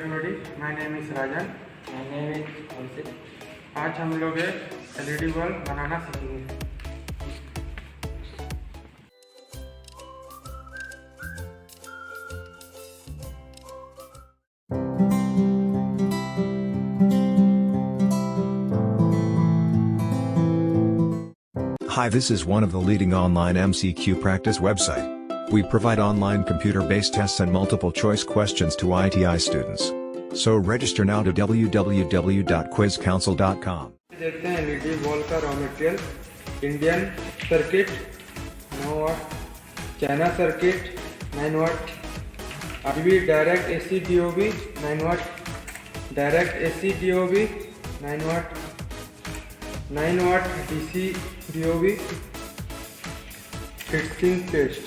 everybody, my name is Rajan. My name is Abhishek. आज हम लोग एक एलईडी बल्ब बनाना सीखेंगे। Hi, this is one of the leading online MCQ practice website. We provide online computer-based tests and multiple choice questions to ITI students. So register now to www.quizcouncil.com. देखते हैं LED bulb का raw material, Indian circuit 9 watt, China circuit 9 watt, RGB direct AC DOB 9 watt, direct AC DOB 9 watt, 9 watt DC DOB, heat sink paste.